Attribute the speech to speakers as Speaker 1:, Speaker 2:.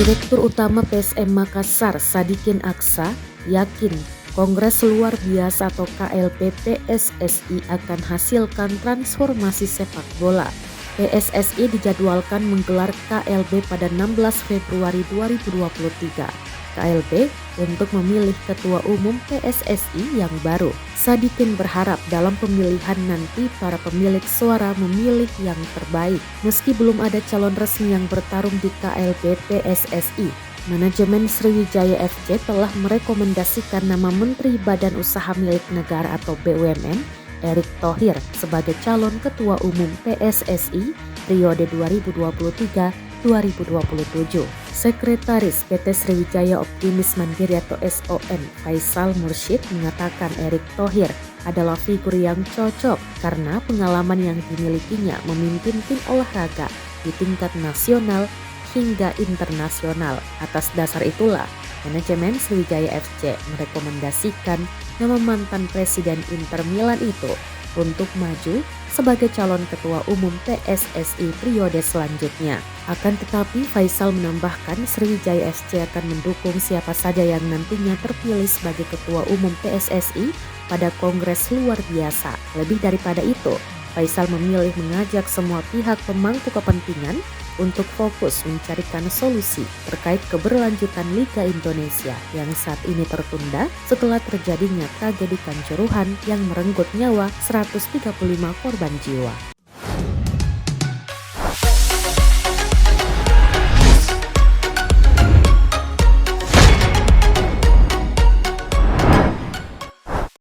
Speaker 1: Direktur Utama PSM Makassar, Sadikin Aksa, yakin Kongres Luar Biasa atau KLB PSSI akan hasilkan transformasi sepak bola. PSSI dijadwalkan menggelar KLB pada 16 Februari 2023. KLB untuk memilih Ketua Umum PSSI yang baru. Sadikin berharap dalam pemilihan nanti para pemilik suara memilih yang terbaik. Meski belum ada calon resmi yang bertarung di KLB PSSI, manajemen Sriwijaya FC telah merekomendasikan nama Menteri Badan Usaha Milik Negara atau BUMN, Erick Thohir, sebagai calon Ketua Umum PSSI periode 2023-2027. Sekretaris PT Sriwijaya Optimis Mandiri atau SOM, Faisal Mursyid, mengatakan Erick Thohir adalah figur yang cocok karena pengalaman yang dimilikinya memimpin tim olahraga di tingkat nasional hingga internasional. Atas dasar itulah, manajemen Sriwijaya FC merekomendasikan nama mantan Presiden Inter Milan itu untuk maju sebagai calon Ketua Umum PSSI periode selanjutnya. Akan tetapi Faisal menambahkan Sriwijaya FC akan mendukung siapa saja yang nantinya terpilih sebagai Ketua Umum PSSI pada Kongres Luar Biasa. Lebih daripada itu, Faisal memilih mengajak semua pihak pemangku kepentingan untuk fokus mencarikan solusi terkait keberlanjutan Liga Indonesia yang saat ini tertunda setelah terjadinya tragedi Kanjuruhan yang merenggut nyawa 135 korban jiwa.